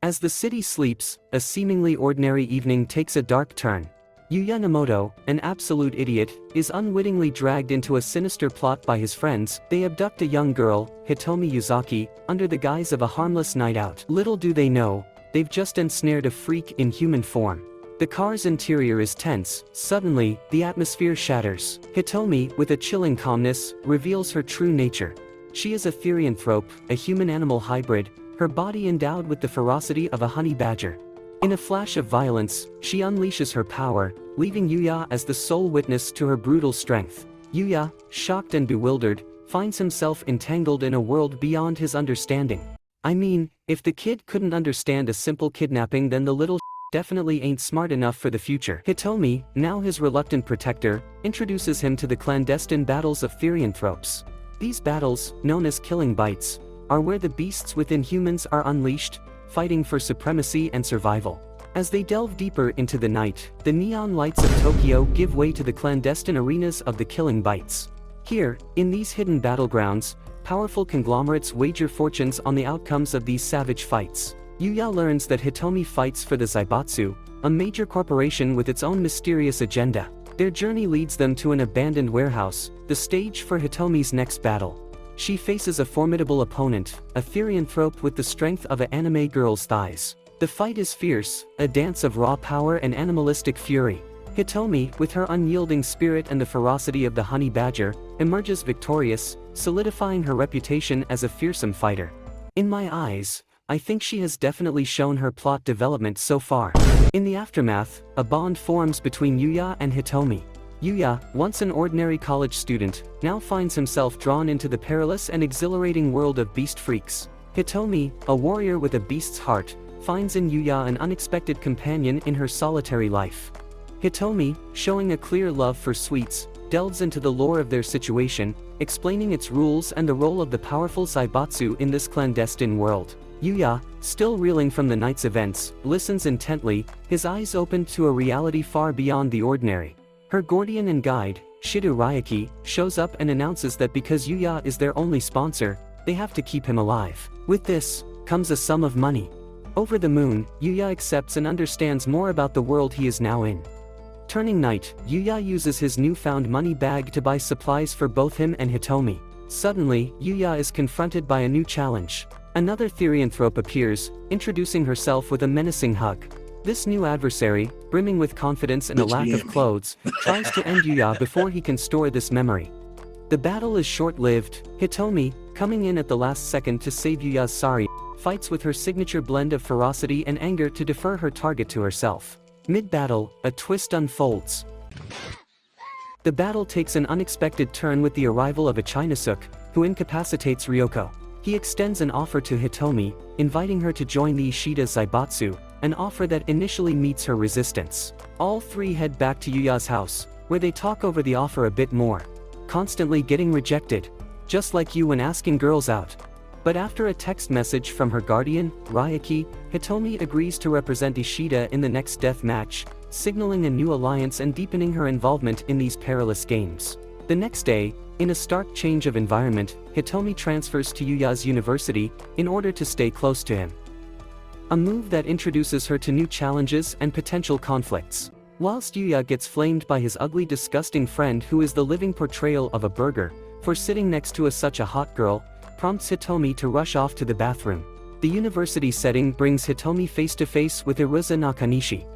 As the city sleeps, a seemingly ordinary evening takes a dark turn. Yuya Namoto, an absolute idiot, is unwittingly dragged into a sinister plot by his friends. They abduct a young girl, Hitomi Yuzaki, under the guise of a harmless night out. Little do they know, they've just ensnared a freak in human form. The car's interior is tense. Suddenly, the atmosphere shatters. Hitomi, with a chilling calmness, reveals her true nature. She is a therianthrope, a human-animal hybrid, her body endowed with the ferocity of a honey badger. In a flash of violence, she unleashes her power, leaving Yuya as the sole witness to her brutal strength. Yuya, shocked and bewildered, finds himself entangled in a world beyond his understanding. I mean, if the kid couldn't understand a simple kidnapping, then the little definitely ain't smart enough for the future. Hitomi, now his reluctant protector, introduces him to the clandestine battles of therianthropes. These battles, known as killing bites, are where the beasts within humans are unleashed, fighting for supremacy and survival. As they delve deeper into the night, the neon lights of Tokyo give way to the clandestine arenas of the killing bites. Here, in these hidden battlegrounds, powerful conglomerates wager fortunes on the outcomes of these savage fights. Yuya learns that Hitomi fights for the Zaibatsu, a major corporation with its own mysterious agenda. Their journey leads them to an abandoned warehouse, the stage for Hitomi's next battle. She faces a formidable opponent, a therianthrope with the strength of an anime girl's thighs. The fight is fierce, a dance of raw power and animalistic fury. Hitomi, with her unyielding spirit and the ferocity of the honey badger, emerges victorious, solidifying her reputation as a fearsome fighter. In my eyes, I think she has definitely shown her plot development so far. In the aftermath, a bond forms between Yuya and Hitomi. Yuya, once an ordinary college student, now finds himself drawn into the perilous and exhilarating world of beast freaks. Hitomi, a warrior with a beast's heart, finds in Yuya an unexpected companion in her solitary life. Hitomi, showing a clear love for sweets, delves into the lore of their situation, explaining its rules and the role of the powerful Zaibatsu in this clandestine world. Yuya, still reeling from the night's events, listens intently, his eyes opened to a reality far beyond the ordinary. Her guardian and guide, Shido Ryuki, shows up and announces that because Yuya is their only sponsor, they have to keep him alive. With this, comes a sum of money. Over the moon, Yuya accepts and understands more about the world he is now in. Turning night, Yuya uses his newfound money bag to buy supplies for both him and Hitomi. Suddenly, Yuya is confronted by a new challenge. Another therianthrope appears, introducing herself with a menacing hug. This new adversary, brimming with confidence and a lack of clothes, tries to end Yuya before he can store this memory. The battle is short-lived. Hitomi, coming in at the last second to save Yuya's sari, fights with her signature blend of ferocity and anger to defer her target to herself. Mid-battle, a twist unfolds. The battle takes an unexpected turn with the arrival of a Chinasuk, who incapacitates Ryoko. He extends an offer to Hitomi, inviting her to join the Ishida Zaibatsu, an offer that initially meets her resistance. All three head back to Yuya's house, where they talk over the offer a bit more. Constantly getting rejected. Just like you when asking girls out. But after a text message from her guardian, Ryuki, Hitomi agrees to represent Ishida in the next death match, signaling a new alliance and deepening her involvement in these perilous games. The next day, in a stark change of environment, Hitomi transfers to Yuya's university, in order to stay close to him. A move that introduces her to new challenges and potential conflicts. Whilst Yuya gets flamed by his ugly, disgusting friend who is the living portrayal of a burger, for sitting next to such a hot girl, prompts Hitomi to rush off to the bathroom. The university setting brings Hitomi face to face with Iruza Nakanishi.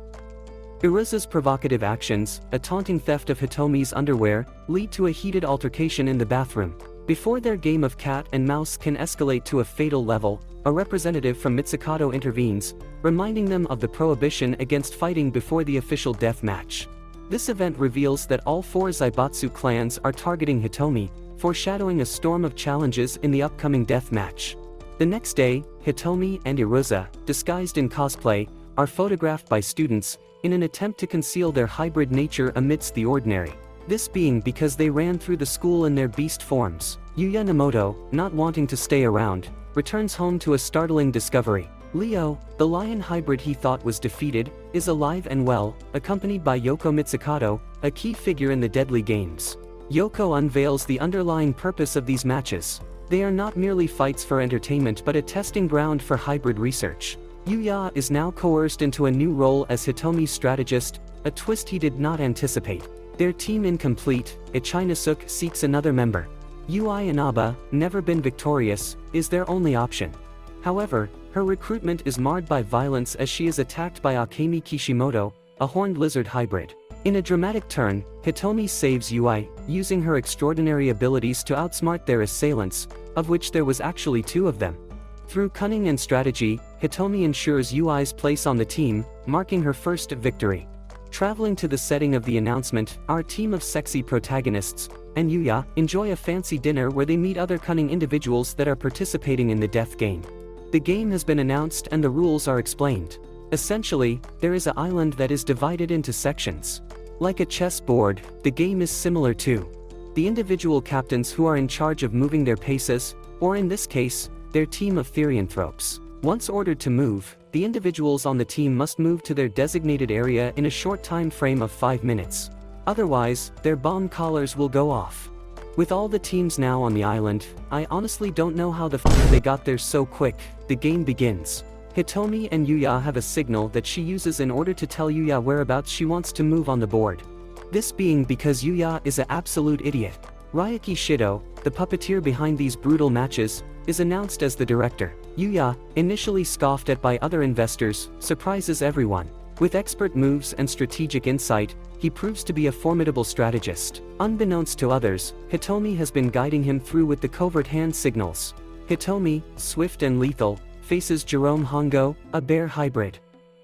Iruza's provocative actions, a taunting theft of Hitomi's underwear, lead to a heated altercation in the bathroom. Before their game of cat and mouse can escalate to a fatal level, a representative from Mitsukato intervenes, reminding them of the prohibition against fighting before the official death match. This event reveals that all four Zaibatsu clans are targeting Hitomi, foreshadowing a storm of challenges in the upcoming death match. The next day, Hitomi and Iruza, disguised in cosplay, are photographed by students, in an attempt to conceal their hybrid nature amidst the ordinary. This being because they ran through the school in their beast forms. Yuya Namoto, not wanting to stay around, returns home to a startling discovery. Leo, the lion hybrid he thought was defeated, is alive and well, accompanied by Yoko Mitsukato, a key figure in the deadly games. Yoko unveils the underlying purpose of these matches. They are not merely fights for entertainment but a testing ground for hybrid research. Yuya is now coerced into a new role as Hitomi's strategist, a twist he did not anticipate. Their team incomplete, AniSumCap seeks another member. Ui Inaba, never been victorious, is their only option. However, her recruitment is marred by violence as she is attacked by Akemi Kishimoto, a horned lizard hybrid. In a dramatic turn, Hitomi saves Ui, using her extraordinary abilities to outsmart their assailants, of which there was actually 2 of them. Through cunning and strategy, Hitomi ensures Ui's place on the team, marking her first victory. Traveling to the setting of the announcement, our team of sexy protagonists, and Yuya, enjoy a fancy dinner where they meet other cunning individuals that are participating in the death game. The game has been announced and the rules are explained. Essentially, there is an island that is divided into sections. Like a chessboard, the game is similar to the individual captains who are in charge of moving their paces, or in this case, their team of therianthropes. Once ordered to move, the individuals on the team must move to their designated area in a short time frame of 5 minutes. Otherwise, their bomb collars will go off. With all the teams now on the island, I honestly don't know how the f they got there so quick. The game begins. Hitomi and Yuya have a signal that she uses in order to tell Yuya whereabouts she wants to move on the board. This being because Yuya is an absolute idiot. Ryuki Shido, the puppeteer behind these brutal matches, is announced as the director. Yuya, initially scoffed at by other investors, surprises everyone. With expert moves and strategic insight, he proves to be a formidable strategist. Unbeknownst to others, Hitomi has been guiding him through with the covert hand signals. Hitomi, swift and lethal, faces Jerome Hongo, a bear hybrid.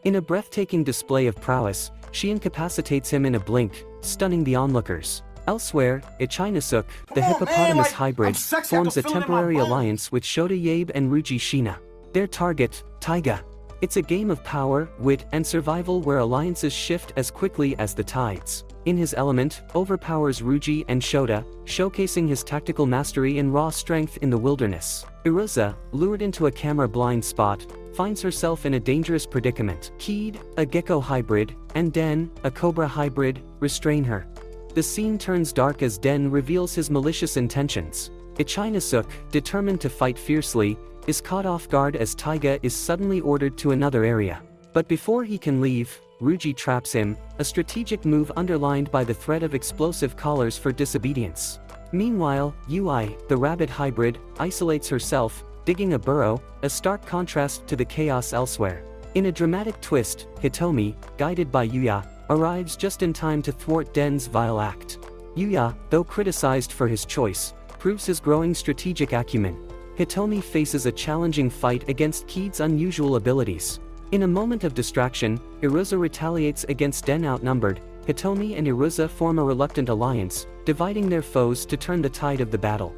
In a breathtaking display of prowess, she incapacitates him in a blink, stunning the onlookers. Elsewhere, AniSumCap, the hippopotamus hybrid, forms a temporary alliance with Shota Yabe and Ruji Shina. Their target, Taiga. It's a game of power, wit, and survival where alliances shift as quickly as the tides. In his element, overpowers Ruji and Shota, showcasing his tactical mastery and raw strength in the wilderness. Iruza, lured into a camera blind spot, finds herself in a dangerous predicament. Kid, a gecko hybrid, and Den, a cobra hybrid, restrain her. The scene turns dark as Den reveals his malicious intentions. AniSumCap, determined to fight fiercely, is caught off guard as Taiga is suddenly ordered to another area. But before he can leave, Ruji traps him, a strategic move underlined by the threat of explosive collars for disobedience. Meanwhile, Ui, the rabbit hybrid, isolates herself, digging a burrow, a stark contrast to the chaos elsewhere. In a dramatic twist, Hitomi, guided by Yuya, arrives just in time to thwart Den's vile act. Yuya, though criticized for his choice, proves his growing strategic acumen. Hitomi faces a challenging fight against Kid's unusual abilities. In a moment of distraction, Iruza retaliates against Den. Outnumbered, Hitomi and Iruza form a reluctant alliance, dividing their foes to turn the tide of the battle.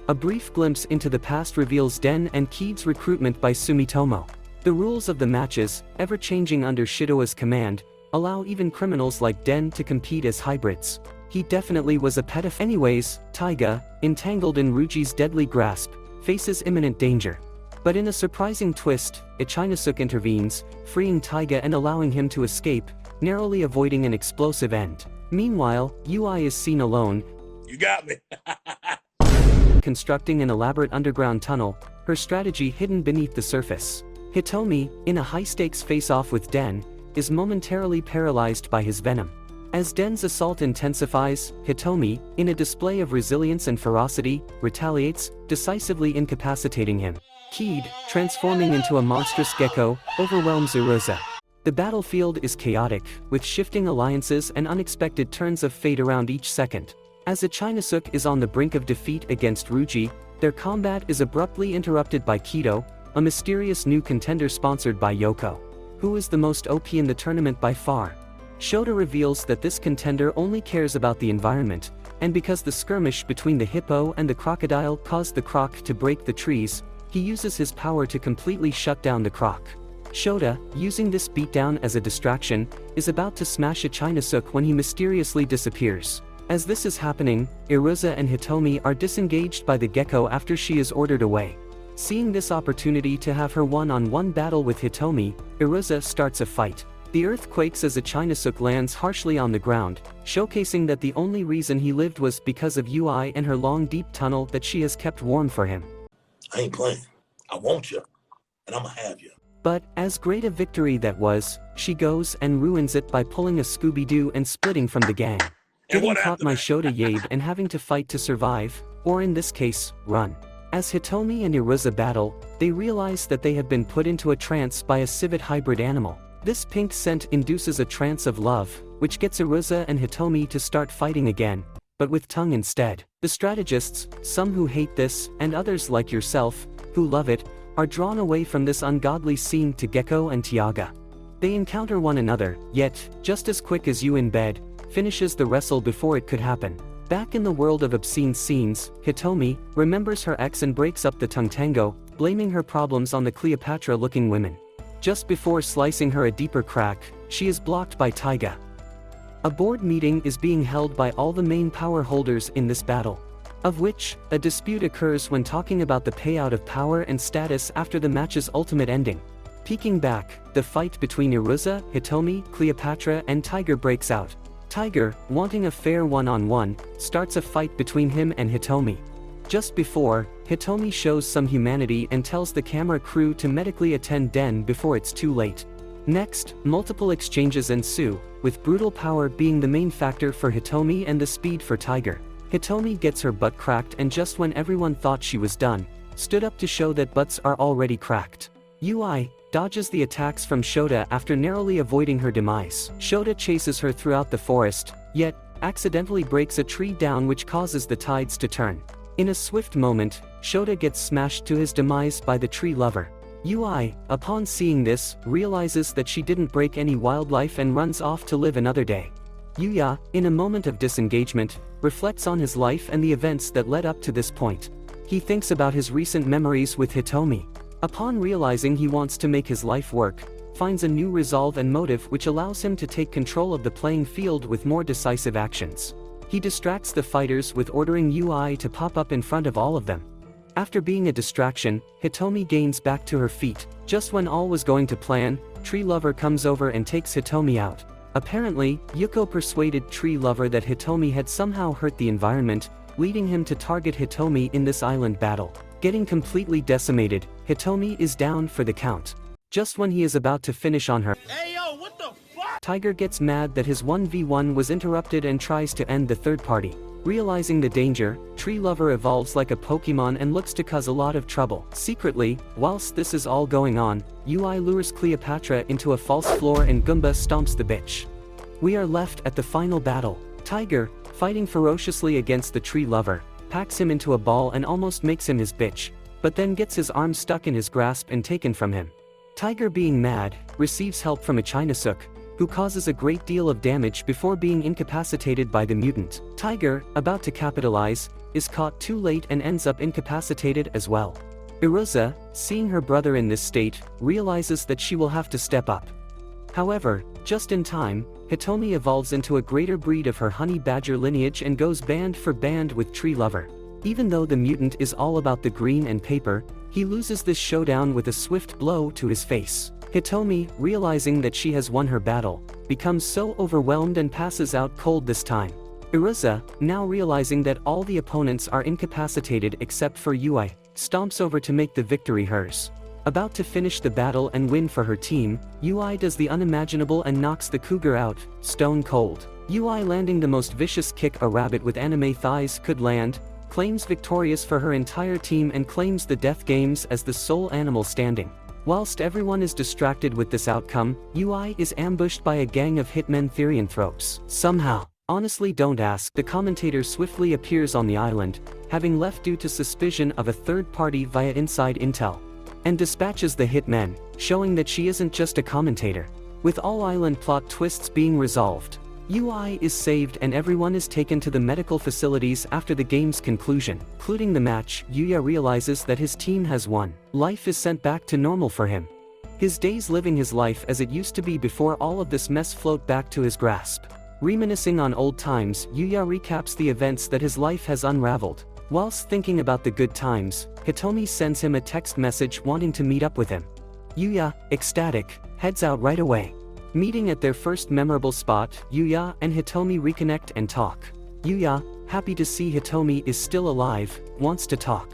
A brief glimpse into the past reveals Den and Kid's recruitment by Sumitomo. The rules of the matches, ever changing under Shido's command, allow even criminals like Den to compete as hybrids. He definitely was a pedophile. Anyways, Taiga, entangled in Ruji's deadly grasp, faces imminent danger. But in a surprising twist, AniSumCap intervenes, freeing Taiga and allowing him to escape, narrowly avoiding an explosive end. Meanwhile, Ui is seen alone. You got me. Constructing an elaborate underground tunnel, her strategy hidden beneath the surface. Hitomi, in a high-stakes face-off with Den, is momentarily paralyzed by his venom. As Den's assault intensifies, Hitomi, in a display of resilience and ferocity, retaliates, decisively incapacitating him. Kid, transforming into a monstrous gecko, overwhelms Iruza. The battlefield is chaotic, with shifting alliances and unexpected turns of fate around each second. As AniSumCap is on the brink of defeat against Ruji, their combat is abruptly interrupted by Kido, a mysterious new contender sponsored by Yoko. Who is the most OP in the tournament by far? Shota reveals that this contender only cares about the environment, and because the skirmish between the hippo and the crocodile caused the croc to break the trees, he uses his power to completely shut down the croc. Shota, using this beatdown as a distraction, is about to smash AniSumCap when he mysteriously disappears. As this is happening, Iruza and Hitomi are disengaged by the gecko after she is ordered away. Seeing this opportunity to have her one-on-one battle with Hitomi, Iruza starts a fight. The earth quakes as AniSumCap lands harshly on the ground, showcasing that the only reason he lived was because of Ui and her long deep tunnel that she has kept warm for him. I ain't playing. I want you, and I'ma have you. But, as great a victory that was, she goes and ruins it by pulling a Scooby-Doo and splitting from the gang. Getting caught by Shota Yabe and having to fight to survive, or in this case, run. As Hitomi and Iruza battle, they realize that they have been put into a trance by a civet hybrid animal. This pink scent induces a trance of love, which gets Iruza and Hitomi to start fighting again, but with tongue instead. The strategists, some who hate this, and others like yourself, who love it, are drawn away from this ungodly scene to Gecko and Tiaga. They encounter one another, yet, just as quick as you in bed, finishes the wrestle before it could happen. Back in the world of obscene scenes, Hitomi remembers her ex and breaks up the tongue tango, blaming her problems on the Cleopatra-looking women. Just before slicing her a deeper crack, she is blocked by Taiga. A board meeting is being held by all the main power holders in this battle, of which, a dispute occurs when talking about the payout of power and status after the match's ultimate ending. Peeking back, the fight between Iruza, Hitomi, Cleopatra and Tiger breaks out. Tiger, wanting a fair one-on-one, starts a fight between him and Hitomi. Just before, Hitomi shows some humanity and tells the camera crew to medically attend Den before it's too late. Next, multiple exchanges ensue, with brutal power being the main factor for Hitomi and the speed for Tiger. Hitomi gets her butt cracked and just when everyone thought she was done, stood up to show that butts are already cracked. UI dodges the attacks from Shota after narrowly avoiding her demise. Shota chases her throughout the forest, yet, accidentally breaks a tree down which causes the tides to turn. In a swift moment, Shota gets smashed to his demise by the tree lover. UI, upon seeing this, realizes that she didn't break any wildlife and runs off to live another day. Yuya, in a moment of disengagement, reflects on his life and the events that led up to this point. He thinks about his recent memories with Hitomi. Upon realizing he wants to make his life work, finds a new resolve and motive which allows him to take control of the playing field with more decisive actions. He distracts the fighters with ordering UI to pop up in front of all of them. After being a distraction, Hitomi gains back to her feet. Just when all was going to plan, Tree Lover comes over and takes Hitomi out. Apparently, Yuko persuaded Tree Lover that Hitomi had somehow hurt the environment, leading him to target Hitomi in this island battle. Getting completely decimated, Hitomi is down for the count. Just when he is about to finish on her, Hey yo, what the fuck? Tiger gets mad that his 1v1 was interrupted and tries to end the third party. Realizing the danger, Tree Lover evolves like a Pokemon and looks to cause a lot of trouble. Secretly, whilst this is all going on, UI lures Cleopatra into a false floor and Goomba stomps the bitch. We are left at the final battle. Tiger, fighting ferociously against the Tree Lover, packs him into a ball and almost makes him his bitch, but then gets his arm stuck in his grasp and taken from him. Tiger, being mad, receives help from a Chinasuk, who causes a great deal of damage before being incapacitated by the mutant. Tiger, about to capitalize, is caught too late and ends up incapacitated as well. Iruza, seeing her brother in this state, realizes that she will have to step up. However, just in time, Hitomi evolves into a greater breed of her honey badger lineage and goes band for band with Tree Lover. Even though the mutant is all about the green and paper, he loses this showdown with a swift blow to his face. Hitomi, realizing that she has won her battle, becomes so overwhelmed and passes out cold this time. Iruza, now realizing that all the opponents are incapacitated except for UI, stomps over to make the victory hers. About to finish the battle and win for her team, UI does the unimaginable and knocks the cougar out, stone cold. UI, landing the most vicious kick a rabbit with anime thighs could land, claims victorious for her entire team and claims the death games as the sole animal standing. Whilst everyone is distracted with this outcome, UI is ambushed by a gang of hitmen Therianthropes. Somehow, honestly don't ask, the commentator swiftly appears on the island, having left due to suspicion of a third party via inside intel, and dispatches the hitmen, showing that she isn't just a commentator. With all island plot twists being resolved, UI is saved and everyone is taken to the medical facilities after the game's conclusion. Including the match, Yuya realizes that his team has won. Life is sent back to normal for him. His days living his life as it used to be before all of this mess float back to his grasp. Reminiscing on old times, Yuya recaps the events that his life has unraveled. Whilst thinking about the good times, Hitomi sends him a text message wanting to meet up with him. Yuya, ecstatic, heads out right away. Meeting at their first memorable spot, Yuya and Hitomi reconnect and talk. Yuya, happy to see Hitomi is still alive, wants to talk.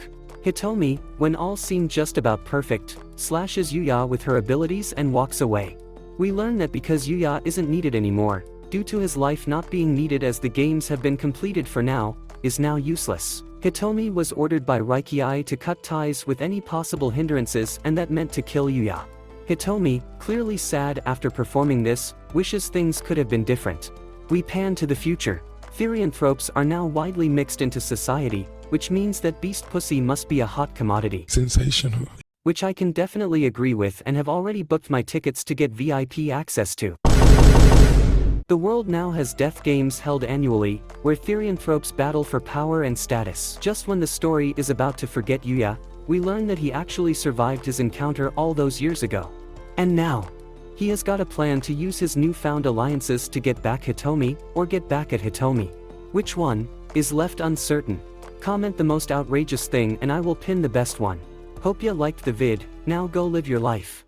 Hitomi, when all seemed just about perfect, slashes Yuya with her abilities and walks away. We learn that because Yuya isn't needed anymore, due to his life not being needed as the games have been completed for now, is now useless. Hitomi was ordered by Raikiai to cut ties with any possible hindrances, and that meant to kill Yuya. Hitomi, clearly sad after performing this, wishes things could have been different. We pan to the future. Therianthropes are now widely mixed into society, which means that beast pussy must be a hot commodity. Sensational. Which I can definitely agree with and have already booked my tickets to get VIP access to. The world now has death games held annually, where Therianthropes battle for power and status. Just when the story is about to forget Yuya, we learn that he actually survived his encounter all those years ago. And now, he has got a plan to use his newfound alliances to get back Hitomi, or get back at Hitomi. Which one, is left uncertain. Comment the most outrageous thing and I will pin the best one. Hope ya liked the vid, now go live your life.